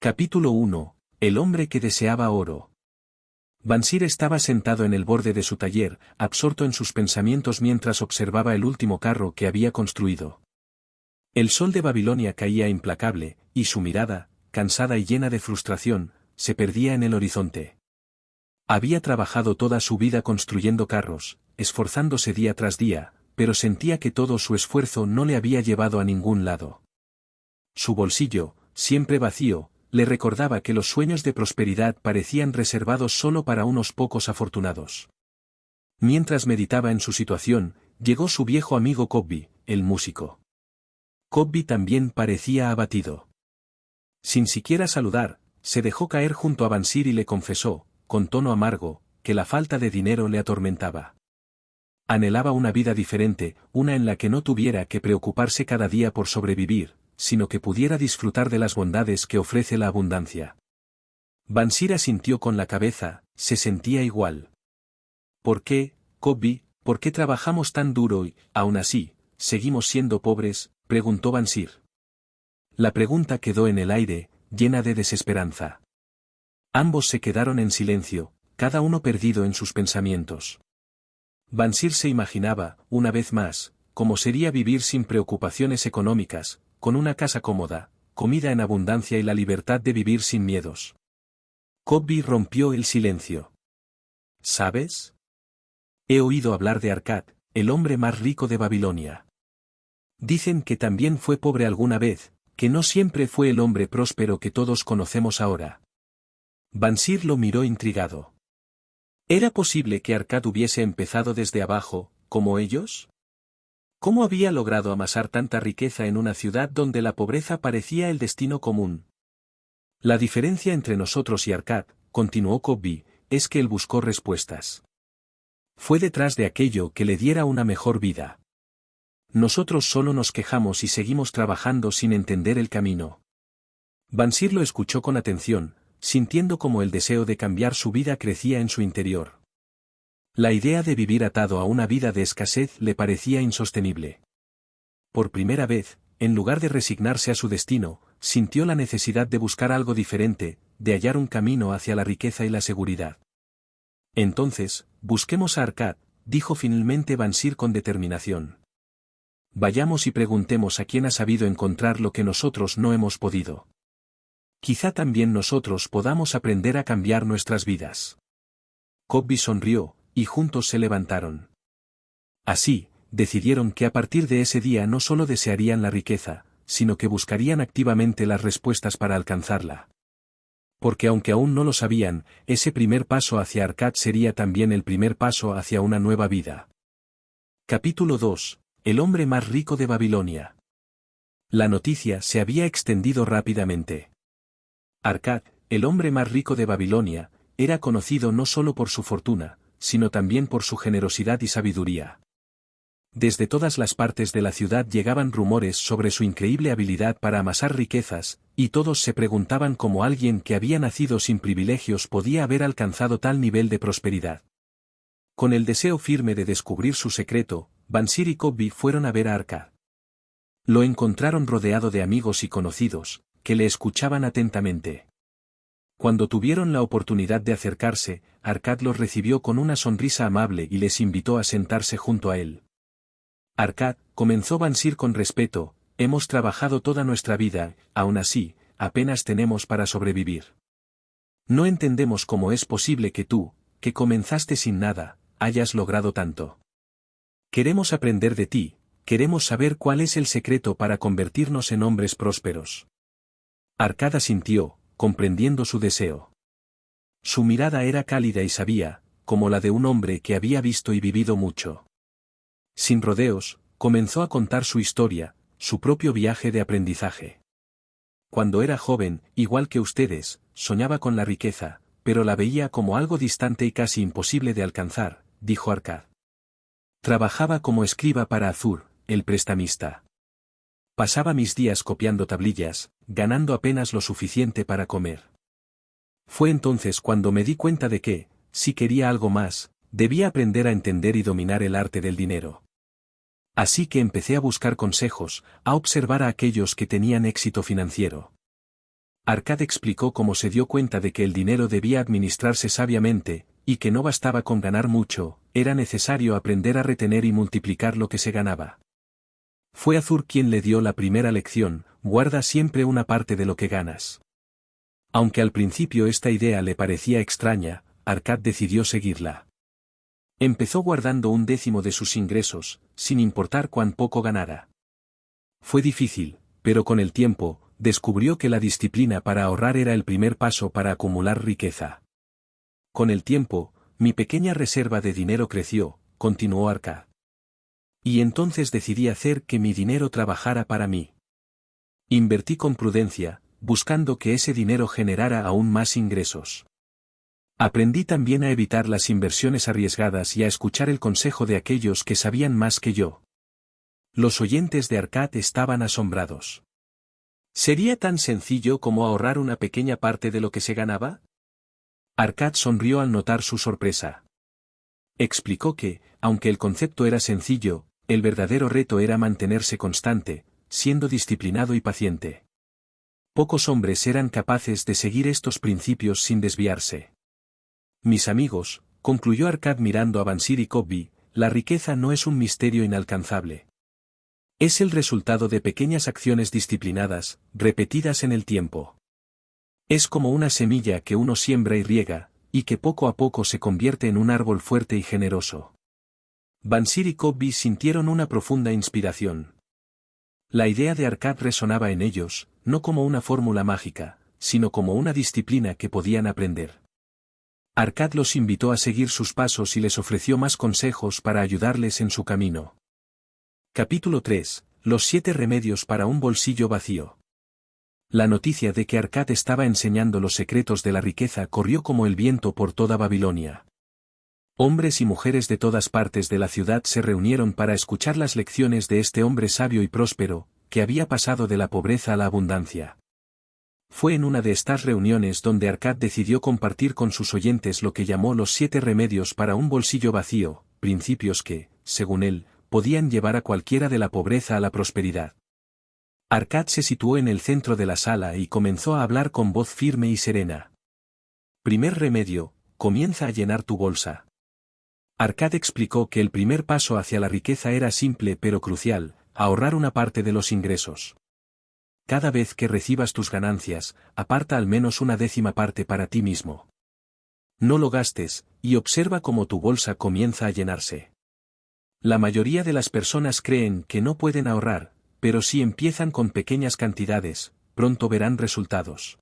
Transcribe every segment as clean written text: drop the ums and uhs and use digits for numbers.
Capítulo 1. El hombre que deseaba oro. Bansir estaba sentado en el borde de su taller, absorto en sus pensamientos mientras observaba el último carro que había construido. El sol de Babilonia caía implacable, y su mirada, cansada y llena de frustración, se perdía en el horizonte. Había trabajado toda su vida construyendo carros, esforzándose día tras día, pero sentía que todo su esfuerzo no le había llevado a ningún lado. Su bolsillo, siempre vacío, le recordaba que los sueños de prosperidad parecían reservados solo para unos pocos afortunados. Mientras meditaba en su situación, llegó su viejo amigo Cobby, el músico. Cobby también parecía abatido. Sin siquiera saludar, se dejó caer junto a Bansir y le confesó, con tono amargo, que la falta de dinero le atormentaba. Anhelaba una vida diferente, una en la que no tuviera que preocuparse cada día por sobrevivir, sino que pudiera disfrutar de las bondades que ofrece la abundancia. Bansir asintió con la cabeza, se sentía igual. ¿Por qué, Cobby, por qué trabajamos tan duro y, aún así, seguimos siendo pobres?, preguntó Bansir. La pregunta quedó en el aire, llena de desesperanza. Ambos se quedaron en silencio, cada uno perdido en sus pensamientos. Bansir se imaginaba, una vez más, cómo sería vivir sin preocupaciones económicas, con una casa cómoda, comida en abundancia y la libertad de vivir sin miedos. Cobby rompió el silencio. ¿Sabes? He oído hablar de Arkad, el hombre más rico de Babilonia. Dicen que también fue pobre alguna vez, que no siempre fue el hombre próspero que todos conocemos ahora. Bansir lo miró intrigado. ¿Era posible que Arkad hubiese empezado desde abajo, como ellos? ¿Cómo había logrado amasar tanta riqueza en una ciudad donde la pobreza parecía el destino común? La diferencia entre nosotros y Arkad, continuó Cobby, es que él buscó respuestas. Fue detrás de aquello que le diera una mejor vida. Nosotros solo nos quejamos y seguimos trabajando sin entender el camino. Bansir lo escuchó con atención, sintiendo como el deseo de cambiar su vida crecía en su interior. La idea de vivir atado a una vida de escasez le parecía insostenible. Por primera vez, en lugar de resignarse a su destino, sintió la necesidad de buscar algo diferente, de hallar un camino hacia la riqueza y la seguridad. Entonces, busquemos a Arkad, dijo finalmente Bansir con determinación. Vayamos y preguntemos a quién ha sabido encontrar lo que nosotros no hemos podido. Quizá también nosotros podamos aprender a cambiar nuestras vidas. Cobby sonrió, y juntos se levantaron. Así, decidieron que a partir de ese día no solo desearían la riqueza, sino que buscarían activamente las respuestas para alcanzarla. Porque aunque aún no lo sabían, ese primer paso hacia Arkad sería también el primer paso hacia una nueva vida. Capítulo 2. El hombre más rico de Babilonia. La noticia se había extendido rápidamente. Arkad, el hombre más rico de Babilonia, era conocido no solo por su fortuna, sino también por su generosidad y sabiduría. Desde todas las partes de la ciudad llegaban rumores sobre su increíble habilidad para amasar riquezas, y todos se preguntaban cómo alguien que había nacido sin privilegios podía haber alcanzado tal nivel de prosperidad. Con el deseo firme de descubrir su secreto, Bansir y Cobby fueron a ver a Arkad. Lo encontraron rodeado de amigos y conocidos, que le escuchaban atentamente. Cuando tuvieron la oportunidad de acercarse, Arkad los recibió con una sonrisa amable y les invitó a sentarse junto a él. Arkad, comenzó Bansir con respeto, hemos trabajado toda nuestra vida, aún así, apenas tenemos para sobrevivir. No entendemos cómo es posible que tú, que comenzaste sin nada, hayas logrado tanto. Queremos aprender de ti, queremos saber cuál es el secreto para convertirnos en hombres prósperos. Arkad asintió, comprendiendo su deseo. Su mirada era cálida y sabia, como la de un hombre que había visto y vivido mucho. Sin rodeos, comenzó a contar su historia, su propio viaje de aprendizaje. Cuando era joven, igual que ustedes, soñaba con la riqueza, pero la veía como algo distante y casi imposible de alcanzar, dijo Arkad. Trabajaba como escriba para Azur, el prestamista. Pasaba mis días copiando tablillas, ganando apenas lo suficiente para comer. Fue entonces cuando me di cuenta de que, si quería algo más, debía aprender a entender y dominar el arte del dinero. Así que empecé a buscar consejos, a observar a aquellos que tenían éxito financiero. Arcad explicó cómo se dio cuenta de que el dinero debía administrarse sabiamente, y que no bastaba con ganar mucho, era necesario aprender a retener y multiplicar lo que se ganaba. Fue Azur quien le dio la primera lección: guarda siempre una parte de lo que ganas. Aunque al principio esta idea le parecía extraña, Arcad decidió seguirla. Empezó guardando 1/10 de sus ingresos, sin importar cuán poco ganara. Fue difícil, pero con el tiempo, descubrió que la disciplina para ahorrar era el primer paso para acumular riqueza. Con el tiempo, mi pequeña reserva de dinero creció, continuó Arcad. Y entonces decidí hacer que mi dinero trabajara para mí. Invertí con prudencia, buscando que ese dinero generara aún más ingresos. Aprendí también a evitar las inversiones arriesgadas y a escuchar el consejo de aquellos que sabían más que yo. Los oyentes de Arcad estaban asombrados. ¿Sería tan sencillo como ahorrar una pequeña parte de lo que se ganaba? Arcad sonrió al notar su sorpresa. Explicó que, aunque el concepto era sencillo, el verdadero reto era mantenerse constante, siendo disciplinado y paciente. Pocos hombres eran capaces de seguir estos principios sin desviarse. Mis amigos, concluyó Arcad mirando a Bansir y Cobby, la riqueza no es un misterio inalcanzable. Es el resultado de pequeñas acciones disciplinadas, repetidas en el tiempo. Es como una semilla que uno siembra y riega, y que poco a poco se convierte en un árbol fuerte y generoso. Bansir y Cobby sintieron una profunda inspiración. La idea de Arcad resonaba en ellos, no como una fórmula mágica, sino como una disciplina que podían aprender. Arcad los invitó a seguir sus pasos y les ofreció más consejos para ayudarles en su camino. Capítulo 3. Los 7 remedios para un bolsillo vacío. La noticia de que Arcad estaba enseñando los secretos de la riqueza corrió como el viento por toda Babilonia. Hombres y mujeres de todas partes de la ciudad se reunieron para escuchar las lecciones de este hombre sabio y próspero, que había pasado de la pobreza a la abundancia. Fue en una de estas reuniones donde Arcad decidió compartir con sus oyentes lo que llamó los 7 remedios para un bolsillo vacío, principios que, según él, podían llevar a cualquiera de la pobreza a la prosperidad. Arcad se situó en el centro de la sala y comenzó a hablar con voz firme y serena. Primer remedio: comienza a llenar tu bolsa. Arcad explicó que el primer paso hacia la riqueza era simple pero crucial: ahorrar una parte de los ingresos. Cada vez que recibas tus ganancias, aparta al menos 1/10 parte para ti mismo. No lo gastes, y observa cómo tu bolsa comienza a llenarse. La mayoría de las personas creen que no pueden ahorrar, pero si empiezan con pequeñas cantidades, pronto verán resultados.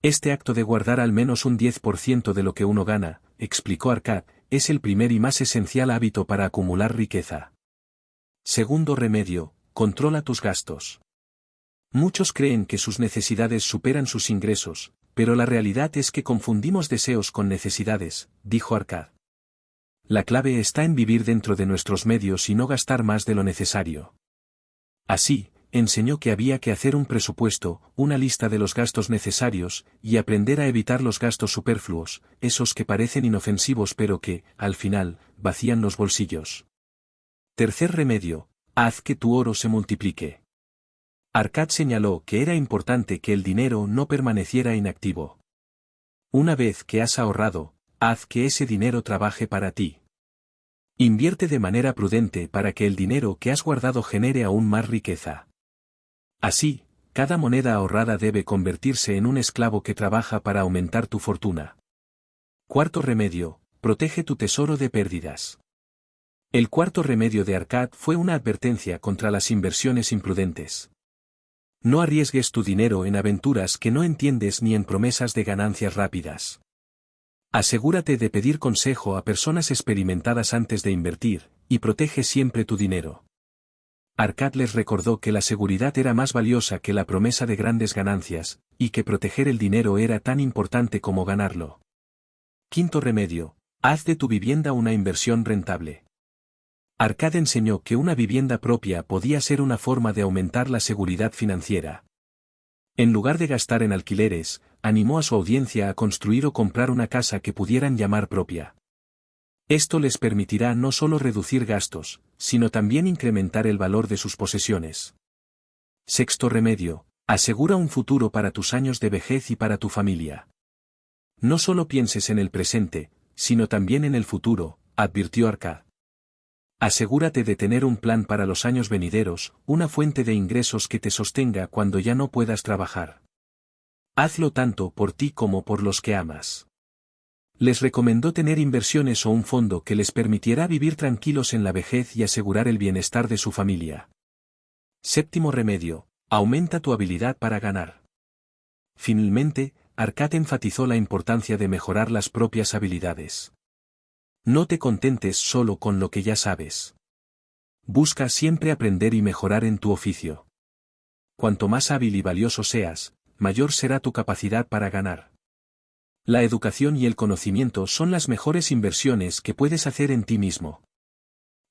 Este acto de guardar al menos un 10% de lo que uno gana, explicó Arcad, es el primer y más esencial hábito para acumular riqueza. Segundo remedio: controla tus gastos. Muchos creen que sus necesidades superan sus ingresos, pero la realidad es que confundimos deseos con necesidades, dijo Arcad. La clave está en vivir dentro de nuestros medios y no gastar más de lo necesario. Así, enseñó que había que hacer un presupuesto, una lista de los gastos necesarios, y aprender a evitar los gastos superfluos, esos que parecen inofensivos pero que, al final, vacían los bolsillos. Tercer remedio: haz que tu oro se multiplique. Arcad señaló que era importante que el dinero no permaneciera inactivo. Una vez que has ahorrado, haz que ese dinero trabaje para ti. Invierte de manera prudente para que el dinero que has guardado genere aún más riqueza. Así, cada moneda ahorrada debe convertirse en un esclavo que trabaja para aumentar tu fortuna. Cuarto remedio: protege tu tesoro de pérdidas. El cuarto remedio de Arcad fue una advertencia contra las inversiones imprudentes. No arriesgues tu dinero en aventuras que no entiendes ni en promesas de ganancias rápidas. Asegúrate de pedir consejo a personas experimentadas antes de invertir, y protege siempre tu dinero. Arcad les recordó que la seguridad era más valiosa que la promesa de grandes ganancias, y que proteger el dinero era tan importante como ganarlo. Quinto remedio: haz de tu vivienda una inversión rentable. Arcad enseñó que una vivienda propia podía ser una forma de aumentar la seguridad financiera. En lugar de gastar en alquileres, animó a su audiencia a construir o comprar una casa que pudieran llamar propia. Esto les permitirá no solo reducir gastos, sino también incrementar el valor de sus posesiones. Sexto remedio: Asegura un futuro para tus años de vejez y para tu familia. No solo pienses en el presente, sino también en el futuro, advirtió Arkad. Asegúrate de tener un plan para los años venideros, una fuente de ingresos que te sostenga cuando ya no puedas trabajar. Hazlo tanto por ti como por los que amas. Les recomendó tener inversiones o un fondo que les permitiera vivir tranquilos en la vejez y asegurar el bienestar de su familia. Séptimo remedio: aumenta tu habilidad para ganar. Finalmente, Arkad enfatizó la importancia de mejorar las propias habilidades. No te contentes solo con lo que ya sabes. Busca siempre aprender y mejorar en tu oficio. Cuanto más hábil y valioso seas, mayor será tu capacidad para ganar. La educación y el conocimiento son las mejores inversiones que puedes hacer en ti mismo.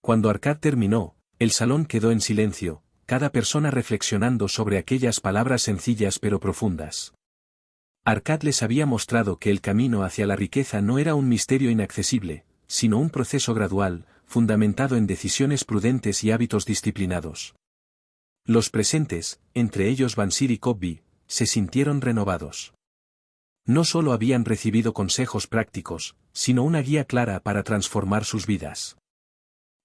Cuando Arkad terminó, el salón quedó en silencio, cada persona reflexionando sobre aquellas palabras sencillas pero profundas. Arkad les había mostrado que el camino hacia la riqueza no era un misterio inaccesible, sino un proceso gradual, fundamentado en decisiones prudentes y hábitos disciplinados. Los presentes, entre ellos Bansir y Cobby, se sintieron renovados. No solo habían recibido consejos prácticos, sino una guía clara para transformar sus vidas.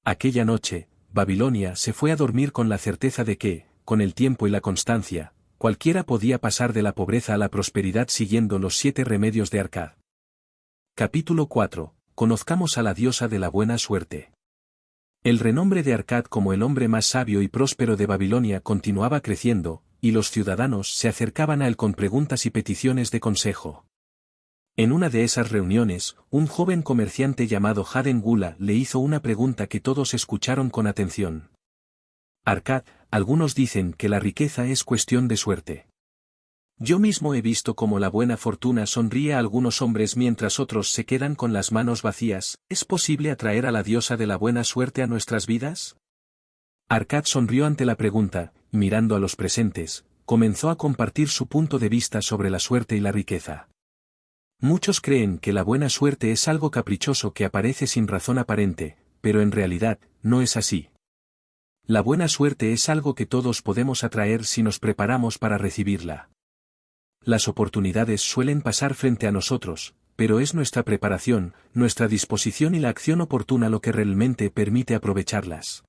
Aquella noche, Babilonia se fue a dormir con la certeza de que, con el tiempo y la constancia, cualquiera podía pasar de la pobreza a la prosperidad siguiendo los 7 remedios de Arkad. Capítulo 4. Conozcamos a la diosa de la buena suerte. El renombre de Arkad como el hombre más sabio y próspero de Babilonia continuaba creciendo, y los ciudadanos se acercaban a él con preguntas y peticiones de consejo. En una de esas reuniones, un joven comerciante llamado Haden Gula le hizo una pregunta que todos escucharon con atención. Arkad, algunos dicen que la riqueza es cuestión de suerte. Yo mismo he visto cómo la buena fortuna sonríe a algunos hombres mientras otros se quedan con las manos vacías. ¿Es posible atraer a la diosa de la buena suerte a nuestras vidas? Arkad sonrió ante la pregunta, y mirando a los presentes, comenzó a compartir su punto de vista sobre la suerte y la riqueza. Muchos creen que la buena suerte es algo caprichoso que aparece sin razón aparente, pero en realidad, no es así. La buena suerte es algo que todos podemos atraer si nos preparamos para recibirla. Las oportunidades suelen pasar frente a nosotros, pero es nuestra preparación, nuestra disposición y la acción oportuna lo que realmente permite aprovecharlas.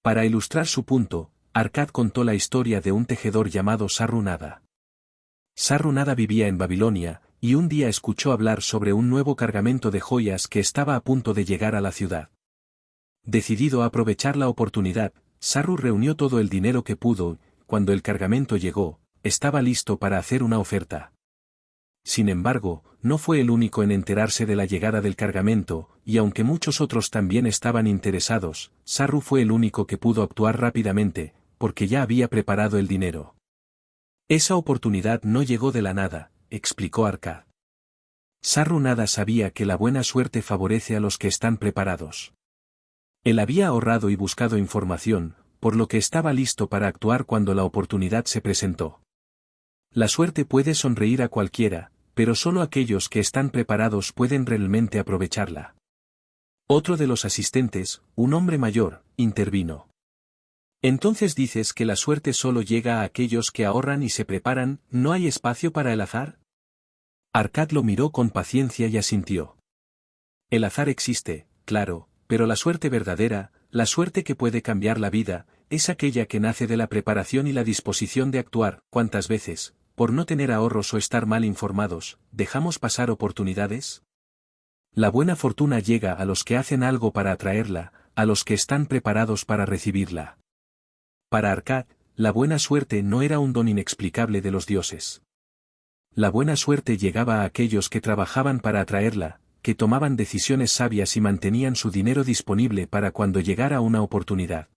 Para ilustrar su punto, Arkad contó la historia de un tejedor llamado Sarru-Nada. Sarru-Nada vivía en Babilonia, y un día escuchó hablar sobre un nuevo cargamento de joyas que estaba a punto de llegar a la ciudad. Decidido a aprovechar la oportunidad, Sarru reunió todo el dinero que pudo. Cuando el cargamento llegó, estaba listo para hacer una oferta. Sin embargo, no fue el único en enterarse de la llegada del cargamento, y aunque muchos otros también estaban interesados, Sarru fue el único que pudo actuar rápidamente, porque ya había preparado el dinero. Esa oportunidad no llegó de la nada, explicó Arkad. Sarru-Nada sabía que la buena suerte favorece a los que están preparados. Él había ahorrado y buscado información, por lo que estaba listo para actuar cuando la oportunidad se presentó. La suerte puede sonreír a cualquiera, pero solo aquellos que están preparados pueden realmente aprovecharla. Otro de los asistentes, un hombre mayor, intervino. ¿Entonces dices que la suerte solo llega a aquellos que ahorran y se preparan, no hay espacio para el azar? Arkad lo miró con paciencia y asintió. El azar existe, claro, pero la suerte verdadera, la suerte que puede cambiar la vida, es aquella que nace de la preparación y la disposición de actuar. ¿Cuántas veces, por no tener ahorros o estar mal informados, dejamos pasar oportunidades? La buena fortuna llega a los que hacen algo para atraerla, a los que están preparados para recibirla. Para Arkad, la buena suerte no era un don inexplicable de los dioses. La buena suerte llegaba a aquellos que trabajaban para atraerla, que tomaban decisiones sabias y mantenían su dinero disponible para cuando llegara una oportunidad.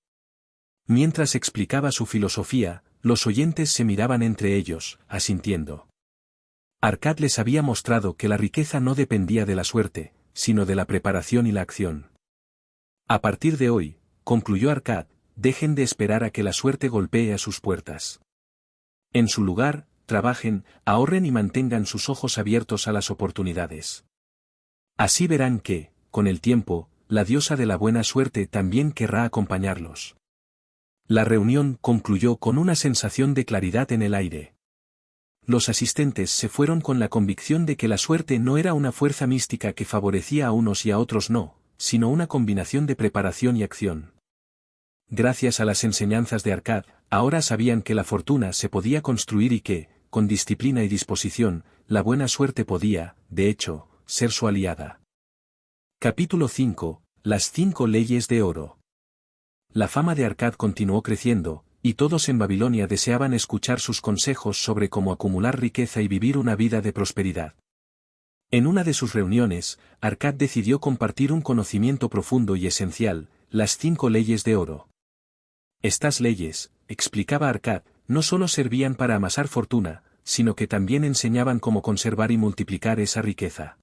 Mientras explicaba su filosofía, los oyentes se miraban entre ellos, asintiendo. Arkad les había mostrado que la riqueza no dependía de la suerte, sino de la preparación y la acción. A partir de hoy, concluyó Arkad, dejen de esperar a que la suerte golpee a sus puertas. En su lugar, trabajen, ahorren y mantengan sus ojos abiertos a las oportunidades. Así verán que, con el tiempo, la diosa de la buena suerte también querrá acompañarlos. La reunión concluyó con una sensación de claridad en el aire. Los asistentes se fueron con la convicción de que la suerte no era una fuerza mística que favorecía a unos y a otros no, sino una combinación de preparación y acción. Gracias a las enseñanzas de Arcad, ahora sabían que la fortuna se podía construir y que, con disciplina y disposición, la buena suerte podía, de hecho, ser su aliada. Capítulo 5. Las 5 leyes de oro. La fama de Arcad continuó creciendo, y todos en Babilonia deseaban escuchar sus consejos sobre cómo acumular riqueza y vivir una vida de prosperidad. En una de sus reuniones, Arcad decidió compartir un conocimiento profundo y esencial, las 5 leyes de oro. Estas leyes, explicaba Arcad, no solo servían para amasar fortuna, sino que también enseñaban cómo conservar y multiplicar esa riqueza.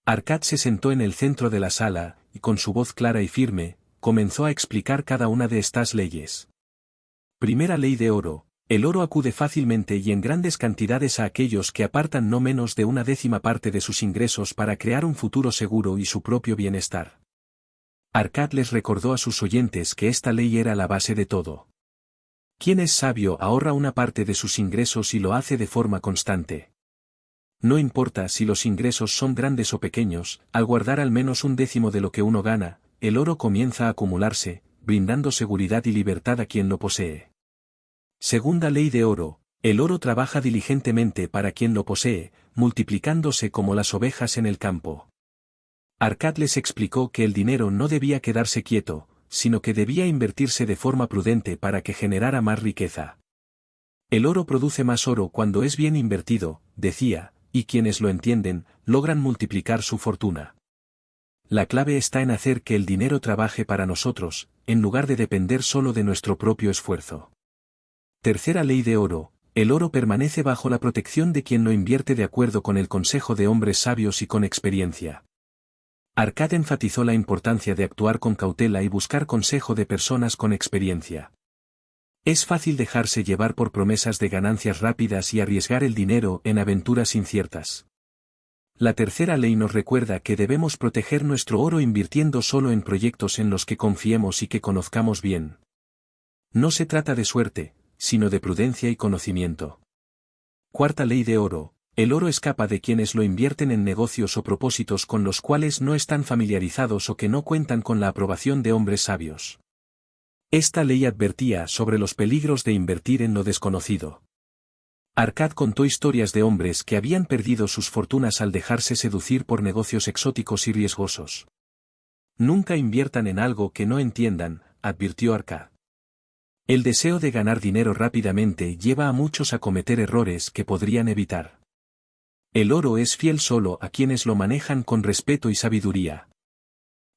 Arcad se sentó en el centro de la sala, y con su voz clara y firme, comenzó a explicar cada una de estas leyes. Primera ley de oro: el oro acude fácilmente y en grandes cantidades a aquellos que apartan no menos de 1/10 parte de sus ingresos para crear un futuro seguro y su propio bienestar. Arcad les recordó a sus oyentes que esta ley era la base de todo. Quien es sabio ahorra una parte de sus ingresos y lo hace de forma constante. No importa si los ingresos son grandes o pequeños, al guardar al menos 1/10 de lo que uno gana, el oro comienza a acumularse, brindando seguridad y libertad a quien lo posee. Segunda ley de oro: el oro trabaja diligentemente para quien lo posee, multiplicándose como las ovejas en el campo. Arcad les explicó que el dinero no debía quedarse quieto, sino que debía invertirse de forma prudente para que generara más riqueza. El oro produce más oro cuando es bien invertido, decía, y quienes lo entienden, logran multiplicar su fortuna. La clave está en hacer que el dinero trabaje para nosotros, en lugar de depender solo de nuestro propio esfuerzo. Tercera ley de oro: el oro permanece bajo la protección de quien lo invierte de acuerdo con el consejo de hombres sabios y con experiencia. Arcad enfatizó la importancia de actuar con cautela y buscar consejo de personas con experiencia. Es fácil dejarse llevar por promesas de ganancias rápidas y arriesgar el dinero en aventuras inciertas. La tercera ley nos recuerda que debemos proteger nuestro oro invirtiendo solo en proyectos en los que confiemos y que conozcamos bien. No se trata de suerte, sino de prudencia y conocimiento. Cuarta ley de oro: el oro escapa de quienes lo invierten en negocios o propósitos con los cuales no están familiarizados o que no cuentan con la aprobación de hombres sabios. Esta ley advertía sobre los peligros de invertir en lo desconocido. Arcad contó historias de hombres que habían perdido sus fortunas al dejarse seducir por negocios exóticos y riesgosos. Nunca inviertan en algo que no entiendan, advirtió Arcad. El deseo de ganar dinero rápidamente lleva a muchos a cometer errores que podrían evitar. El oro es fiel solo a quienes lo manejan con respeto y sabiduría.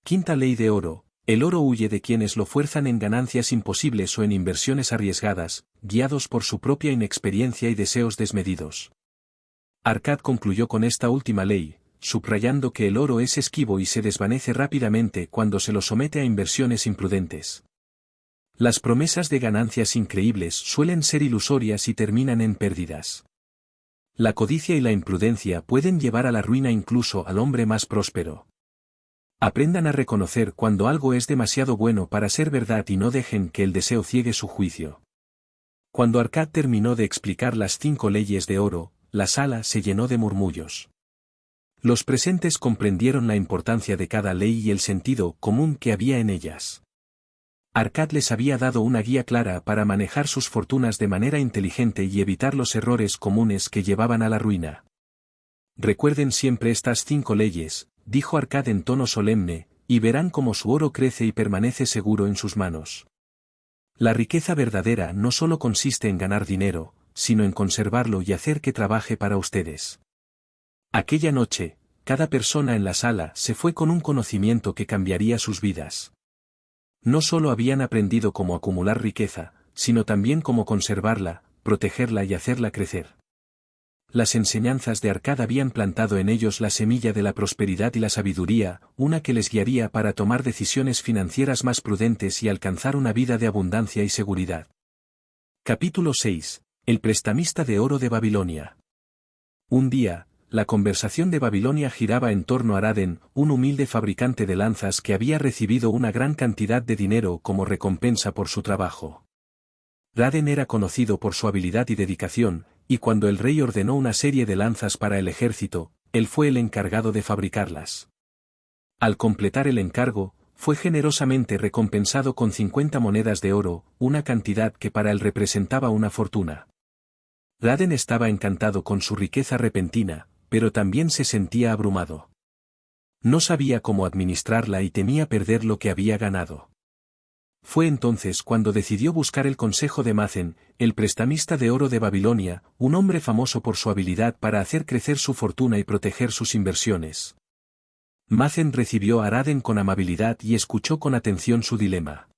Quinta ley de oro: el oro huye de quienes lo fuerzan en ganancias imposibles o en inversiones arriesgadas, guiados por su propia inexperiencia y deseos desmedidos. Arcad concluyó con esta última ley, subrayando que el oro es esquivo y se desvanece rápidamente cuando se lo somete a inversiones imprudentes. Las promesas de ganancias increíbles suelen ser ilusorias y terminan en pérdidas. La codicia y la imprudencia pueden llevar a la ruina incluso al hombre más próspero. Aprendan a reconocer cuando algo es demasiado bueno para ser verdad y no dejen que el deseo ciegue su juicio. Cuando Arcad terminó de explicar las 5 leyes de oro, la sala se llenó de murmullos. Los presentes comprendieron la importancia de cada ley y el sentido común que había en ellas. Arcad les había dado una guía clara para manejar sus fortunas de manera inteligente y evitar los errores comunes que llevaban a la ruina. Recuerden siempre estas 5 leyes, dijo Arcad en tono solemne, y verán cómo su oro crece y permanece seguro en sus manos. La riqueza verdadera no solo consiste en ganar dinero, sino en conservarlo y hacer que trabaje para ustedes. Aquella noche, cada persona en la sala se fue con un conocimiento que cambiaría sus vidas. No solo habían aprendido cómo acumular riqueza, sino también cómo conservarla, protegerla y hacerla crecer. Las enseñanzas de Arcad habían plantado en ellos la semilla de la prosperidad y la sabiduría, una que les guiaría para tomar decisiones financieras más prudentes y alcanzar una vida de abundancia y seguridad. Capítulo 6. El prestamista de oro de Babilonia. Un día, la conversación de Babilonia giraba en torno a Raden, un humilde fabricante de lanzas que había recibido una gran cantidad de dinero como recompensa por su trabajo. Raden era conocido por su habilidad y dedicación, y cuando el rey ordenó una serie de lanzas para el ejército, él fue el encargado de fabricarlas. Al completar el encargo, fue generosamente recompensado con 50 monedas de oro, una cantidad que para él representaba una fortuna. Raden estaba encantado con su riqueza repentina, pero también se sentía abrumado. No sabía cómo administrarla y temía perder lo que había ganado. Fue entonces cuando decidió buscar el consejo de Macen, el prestamista de oro de Babilonia, un hombre famoso por su habilidad para hacer crecer su fortuna y proteger sus inversiones. Macen recibió a Raden con amabilidad y escuchó con atención su dilema.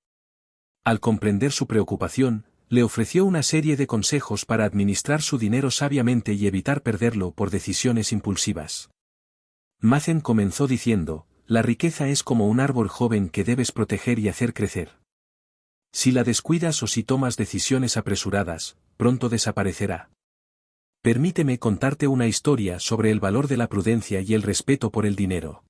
Al comprender su preocupación, le ofreció una serie de consejos para administrar su dinero sabiamente y evitar perderlo por decisiones impulsivas. Macen comenzó diciendo: la riqueza es como un árbol joven que debes proteger y hacer crecer. Si la descuidas o si tomas decisiones apresuradas, pronto desaparecerá. Permíteme contarte una historia sobre el valor de la prudencia y el respeto por el dinero.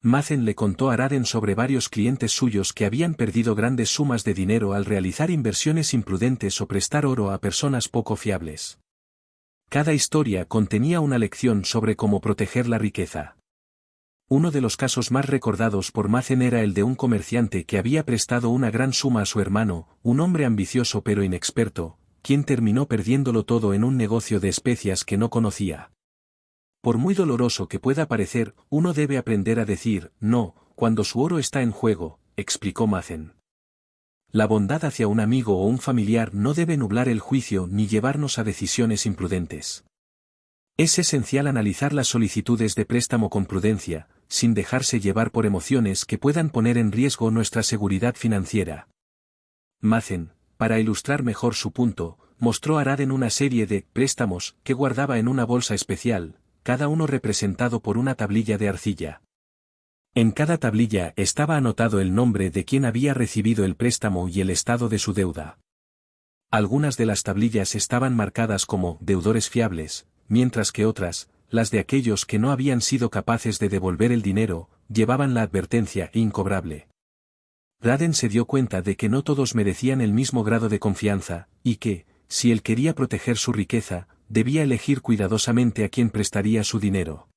Macen le contó a Raden sobre varios clientes suyos que habían perdido grandes sumas de dinero al realizar inversiones imprudentes o prestar oro a personas poco fiables. Cada historia contenía una lección sobre cómo proteger la riqueza. Uno de los casos más recordados por Macen era el de un comerciante que había prestado una gran suma a su hermano, un hombre ambicioso pero inexperto, quien terminó perdiéndolo todo en un negocio de especias que no conocía. Por muy doloroso que pueda parecer, uno debe aprender a decir no cuando su oro está en juego, explicó Macen. La bondad hacia un amigo o un familiar no debe nublar el juicio ni llevarnos a decisiones imprudentes. Es esencial analizar las solicitudes de préstamo con prudencia, sin dejarse llevar por emociones que puedan poner en riesgo nuestra seguridad financiera. Macen, para ilustrar mejor su punto, mostró a Raden una serie de préstamos que guardaba en una bolsa especial, cada uno representado por una tablilla de arcilla. En cada tablilla estaba anotado el nombre de quien había recibido el préstamo y el estado de su deuda. Algunas de las tablillas estaban marcadas como deudores fiables, mientras que otras, las de aquellos que no habían sido capaces de devolver el dinero, llevaban la advertencia incobrable. Raden se dio cuenta de que no todos merecían el mismo grado de confianza, y que, si él quería proteger su riqueza, debía elegir cuidadosamente a quién prestaría su dinero.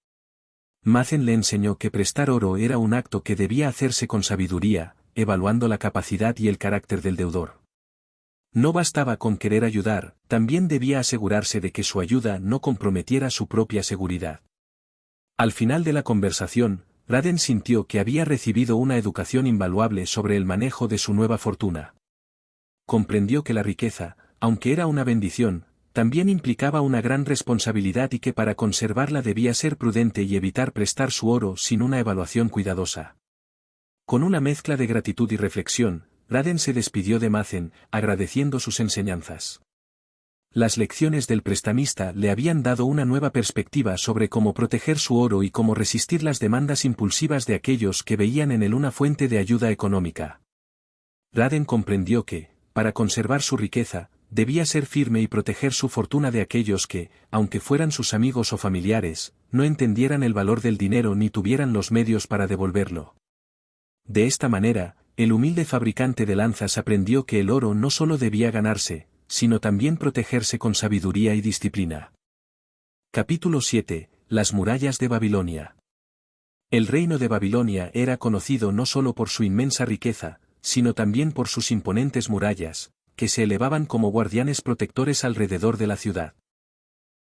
Macen le enseñó que prestar oro era un acto que debía hacerse con sabiduría, evaluando la capacidad y el carácter del deudor. No bastaba con querer ayudar, también debía asegurarse de que su ayuda no comprometiera su propia seguridad. Al final de la conversación, Raden sintió que había recibido una educación invaluable sobre el manejo de su nueva fortuna. Comprendió que la riqueza, aunque era una bendición, también implicaba una gran responsabilidad y que para conservarla debía ser prudente y evitar prestar su oro sin una evaluación cuidadosa. Con una mezcla de gratitud y reflexión, Raden se despidió de Macen, agradeciendo sus enseñanzas. Las lecciones del prestamista le habían dado una nueva perspectiva sobre cómo proteger su oro y cómo resistir las demandas impulsivas de aquellos que veían en él una fuente de ayuda económica. Raden comprendió que, para conservar su riqueza, debía ser firme y proteger su fortuna de aquellos que, aunque fueran sus amigos o familiares, no entendieran el valor del dinero ni tuvieran los medios para devolverlo. De esta manera, el humilde fabricante de lanzas aprendió que el oro no solo debía ganarse, sino también protegerse con sabiduría y disciplina. Capítulo 7. Las murallas de Babilonia. El reino de Babilonia era conocido no solo por su inmensa riqueza, sino también por sus imponentes murallas, que se elevaban como guardianes protectores alrededor de la ciudad.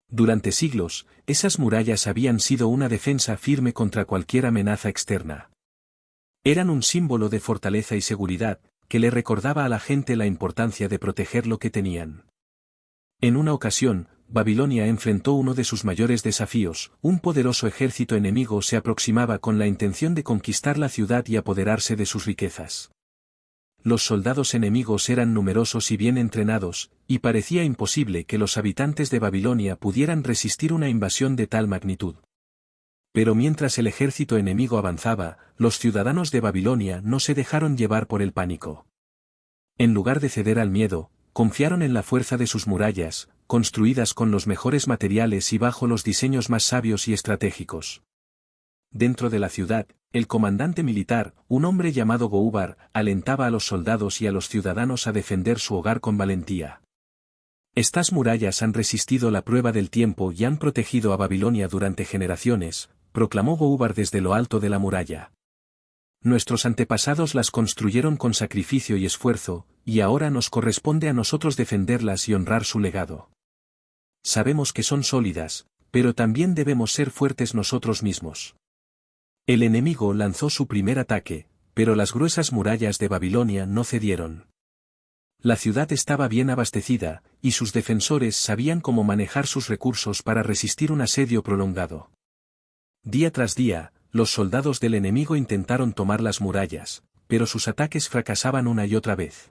Durante siglos, esas murallas habían sido una defensa firme contra cualquier amenaza externa. Eran un símbolo de fortaleza y seguridad, que le recordaba a la gente la importancia de proteger lo que tenían. En una ocasión, Babilonia enfrentó uno de sus mayores desafíos, un poderoso ejército enemigo se aproximaba con la intención de conquistar la ciudad y apoderarse de sus riquezas. Los soldados enemigos eran numerosos y bien entrenados, y parecía imposible que los habitantes de Babilonia pudieran resistir una invasión de tal magnitud. Pero mientras el ejército enemigo avanzaba, los ciudadanos de Babilonia no se dejaron llevar por el pánico. En lugar de ceder al miedo, confiaron en la fuerza de sus murallas, construidas con los mejores materiales y bajo los diseños más sabios y estratégicos. Dentro de la ciudad, el comandante militar, un hombre llamado Goubar, alentaba a los soldados y a los ciudadanos a defender su hogar con valentía. Estas murallas han resistido la prueba del tiempo y han protegido a Babilonia durante generaciones, proclamó Goubar desde lo alto de la muralla. Nuestros antepasados las construyeron con sacrificio y esfuerzo, y ahora nos corresponde a nosotros defenderlas y honrar su legado. Sabemos que son sólidas, pero también debemos ser fuertes nosotros mismos. El enemigo lanzó su primer ataque, pero las gruesas murallas de Babilonia no cedieron. La ciudad estaba bien abastecida, y sus defensores sabían cómo manejar sus recursos para resistir un asedio prolongado. Día tras día, los soldados del enemigo intentaron tomar las murallas, pero sus ataques fracasaban una y otra vez.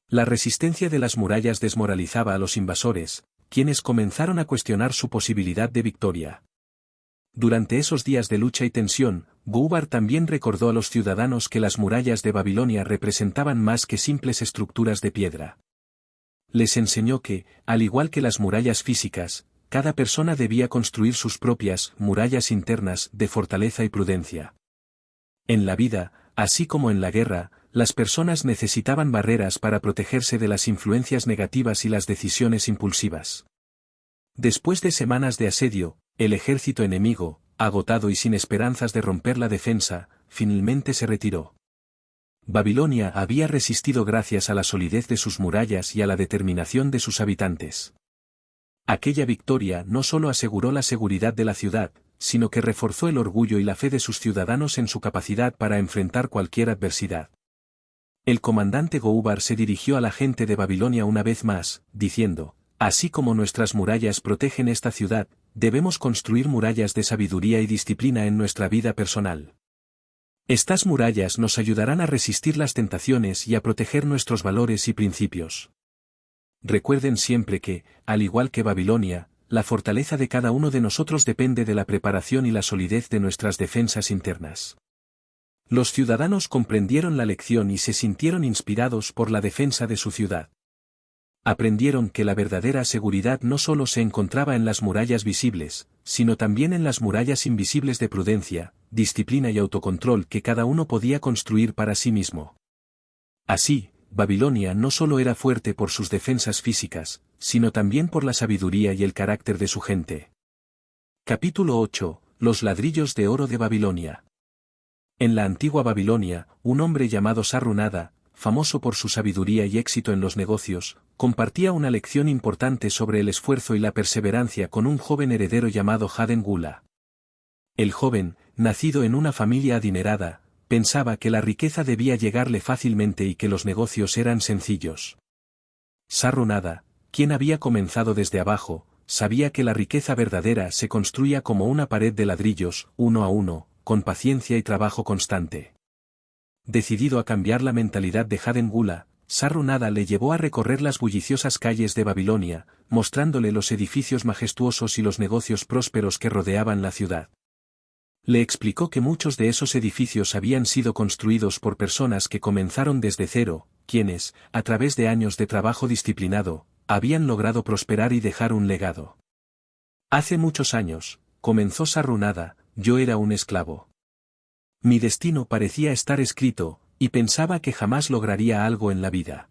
La resistencia de las murallas desmoralizaba a los invasores, quienes comenzaron a cuestionar su posibilidad de victoria. Durante esos días de lucha y tensión, Goubar también recordó a los ciudadanos que las murallas de Babilonia representaban más que simples estructuras de piedra. Les enseñó que, al igual que las murallas físicas, cada persona debía construir sus propias murallas internas de fortaleza y prudencia. En la vida, así como en la guerra, las personas necesitaban barreras para protegerse de las influencias negativas y las decisiones impulsivas. Después de semanas de asedio, el ejército enemigo, agotado y sin esperanzas de romper la defensa, finalmente se retiró. Babilonia había resistido gracias a la solidez de sus murallas y a la determinación de sus habitantes. Aquella victoria no solo aseguró la seguridad de la ciudad, sino que reforzó el orgullo y la fe de sus ciudadanos en su capacidad para enfrentar cualquier adversidad. El comandante Goubar se dirigió a la gente de Babilonia una vez más, diciendo: así como nuestras murallas protegen esta ciudad, debemos construir murallas de sabiduría y disciplina en nuestra vida personal. Estas murallas nos ayudarán a resistir las tentaciones y a proteger nuestros valores y principios. Recuerden siempre que, al igual que Babilonia, la fortaleza de cada uno de nosotros depende de la preparación y la solidez de nuestras defensas internas. Los ciudadanos comprendieron la lección y se sintieron inspirados por la defensa de su ciudad. Aprendieron que la verdadera seguridad no solo se encontraba en las murallas visibles, sino también en las murallas invisibles de prudencia, disciplina y autocontrol que cada uno podía construir para sí mismo. Así, Babilonia no solo era fuerte por sus defensas físicas, sino también por la sabiduría y el carácter de su gente. Capítulo 8. Los ladrillos de oro de Babilonia. En la antigua Babilonia, un hombre llamado Sarrunada, famoso por su sabiduría y éxito en los negocios, compartía una lección importante sobre el esfuerzo y la perseverancia con un joven heredero llamado Haden Gula. El joven, nacido en una familia adinerada, pensaba que la riqueza debía llegarle fácilmente y que los negocios eran sencillos. Sarrunada, quien había comenzado desde abajo, sabía que la riqueza verdadera se construía como una pared de ladrillos, uno a uno, con paciencia y trabajo constante. Decidido a cambiar la mentalidad de Haden Gula, Sarrunada le llevó a recorrer las bulliciosas calles de Babilonia, mostrándole los edificios majestuosos y los negocios prósperos que rodeaban la ciudad. Le explicó que muchos de esos edificios habían sido construidos por personas que comenzaron desde cero, quienes, a través de años de trabajo disciplinado, habían logrado prosperar y dejar un legado. Hace muchos años, comenzó Sarrunada, yo era un esclavo. Mi destino parecía estar escrito, y pensaba que jamás lograría algo en la vida.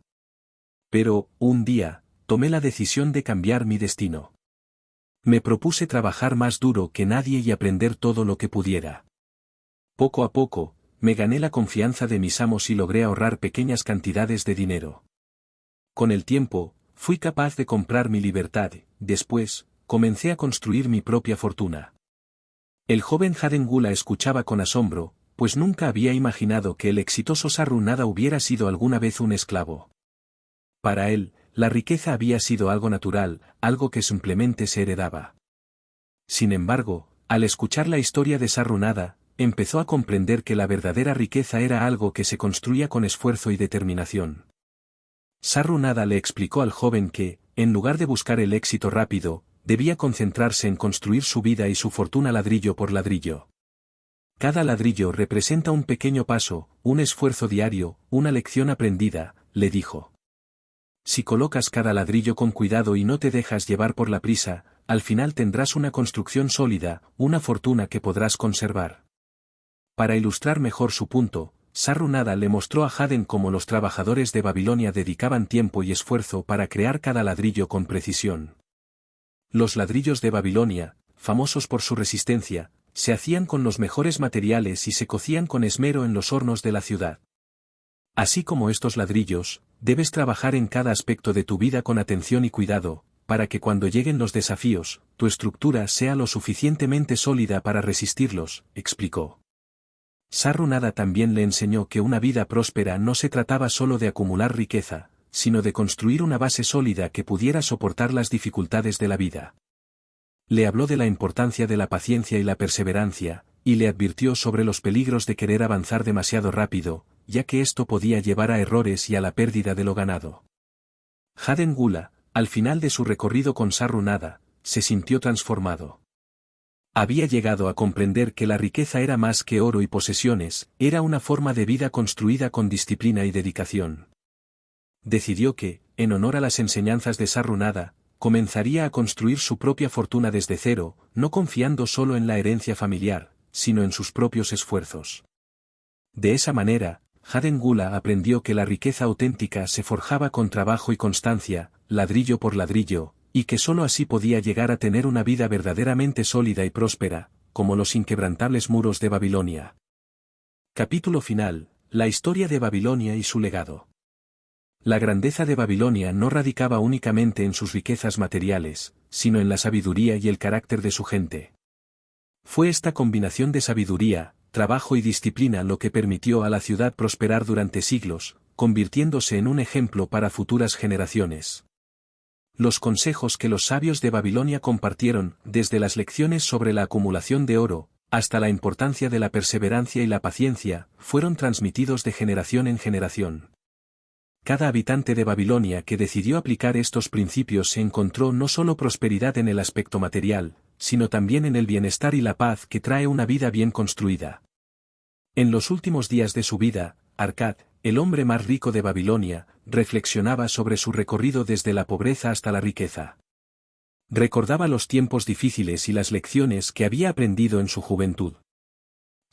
Pero, un día, tomé la decisión de cambiar mi destino. Me propuse trabajar más duro que nadie y aprender todo lo que pudiera. Poco a poco, me gané la confianza de mis amos y logré ahorrar pequeñas cantidades de dinero. Con el tiempo, fui capaz de comprar mi libertad, después, comencé a construir mi propia fortuna. El joven Haden Gula escuchaba con asombro, pues nunca había imaginado que el exitoso Sarrunada hubiera sido alguna vez un esclavo. Para él, la riqueza había sido algo natural, algo que simplemente se heredaba. Sin embargo, al escuchar la historia de Sarrunada, empezó a comprender que la verdadera riqueza era algo que se construía con esfuerzo y determinación. Sarrunada le explicó al joven que, en lugar de buscar el éxito rápido, debía concentrarse en construir su vida y su fortuna ladrillo por ladrillo. Cada ladrillo representa un pequeño paso, un esfuerzo diario, una lección aprendida, le dijo. Si colocas cada ladrillo con cuidado y no te dejas llevar por la prisa, al final tendrás una construcción sólida, una fortuna que podrás conservar. Para ilustrar mejor su punto, Sarru-Nada le mostró a Haden cómo los trabajadores de Babilonia dedicaban tiempo y esfuerzo para crear cada ladrillo con precisión. Los ladrillos de Babilonia, famosos por su resistencia, se hacían con los mejores materiales y se cocían con esmero en los hornos de la ciudad. Así como estos ladrillos, debes trabajar en cada aspecto de tu vida con atención y cuidado, para que cuando lleguen los desafíos, tu estructura sea lo suficientemente sólida para resistirlos, explicó. Sarru-Nada también le enseñó que una vida próspera no se trataba solo de acumular riqueza, sino de construir una base sólida que pudiera soportar las dificultades de la vida. Le habló de la importancia de la paciencia y la perseverancia, y le advirtió sobre los peligros de querer avanzar demasiado rápido, ya que esto podía llevar a errores y a la pérdida de lo ganado. Haden Gula, al final de su recorrido con Sarru-Nada, se sintió transformado. Había llegado a comprender que la riqueza era más que oro y posesiones, era una forma de vida construida con disciplina y dedicación. Decidió que, en honor a las enseñanzas de Sarru-Nada, comenzaría a construir su propia fortuna desde cero, no confiando solo en la herencia familiar, sino en sus propios esfuerzos. De esa manera, Haden Gula aprendió que la riqueza auténtica se forjaba con trabajo y constancia, ladrillo por ladrillo, y que sólo así podía llegar a tener una vida verdaderamente sólida y próspera, como los inquebrantables muros de Babilonia. Capítulo final: la historia de Babilonia y su legado. La grandeza de Babilonia no radicaba únicamente en sus riquezas materiales, sino en la sabiduría y el carácter de su gente. Fue esta combinación de sabiduría, trabajo y disciplina lo que permitió a la ciudad prosperar durante siglos, convirtiéndose en un ejemplo para futuras generaciones. Los consejos que los sabios de Babilonia compartieron, desde las lecciones sobre la acumulación de oro, hasta la importancia de la perseverancia y la paciencia, fueron transmitidos de generación en generación. Cada habitante de Babilonia que decidió aplicar estos principios se encontró no solo prosperidad en el aspecto material, sino también en el bienestar y la paz que trae una vida bien construida. En los últimos días de su vida, Arkad, el hombre más rico de Babilonia, reflexionaba sobre su recorrido desde la pobreza hasta la riqueza. Recordaba los tiempos difíciles y las lecciones que había aprendido en su juventud.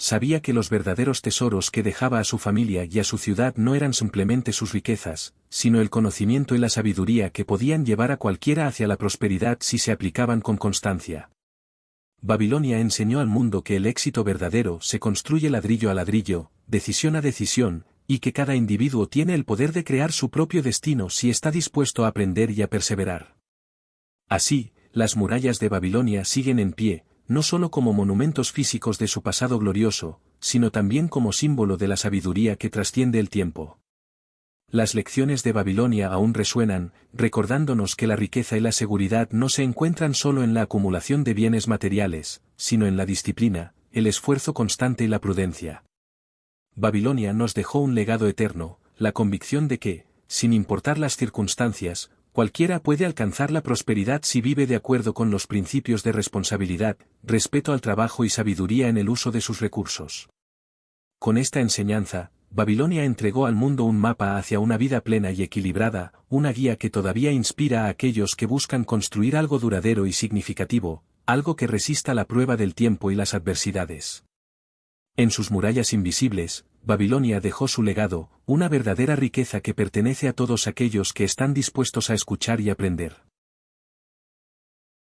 Sabía que los verdaderos tesoros que dejaba a su familia y a su ciudad no eran simplemente sus riquezas, sino el conocimiento y la sabiduría que podían llevar a cualquiera hacia la prosperidad si se aplicaban con constancia. Babilonia enseñó al mundo que el éxito verdadero se construye ladrillo a ladrillo, decisión a decisión, y que cada individuo tiene el poder de crear su propio destino si está dispuesto a aprender y a perseverar. Así, las murallas de Babilonia siguen en pie, no solo como monumentos físicos de su pasado glorioso, sino también como símbolo de la sabiduría que trasciende el tiempo. Las lecciones de Babilonia aún resuenan, recordándonos que la riqueza y la seguridad no se encuentran solo en la acumulación de bienes materiales, sino en la disciplina, el esfuerzo constante y la prudencia. Babilonia nos dejó un legado eterno, la convicción de que, sin importar las circunstancias, cualquiera puede alcanzar la prosperidad si vive de acuerdo con los principios de responsabilidad, respeto al trabajo y sabiduría en el uso de sus recursos. Con esta enseñanza, Babilonia entregó al mundo un mapa hacia una vida plena y equilibrada, una guía que todavía inspira a aquellos que buscan construir algo duradero y significativo, algo que resista la prueba del tiempo y las adversidades. En sus murallas invisibles, Babilonia dejó su legado, una verdadera riqueza que pertenece a todos aquellos que están dispuestos a escuchar y aprender.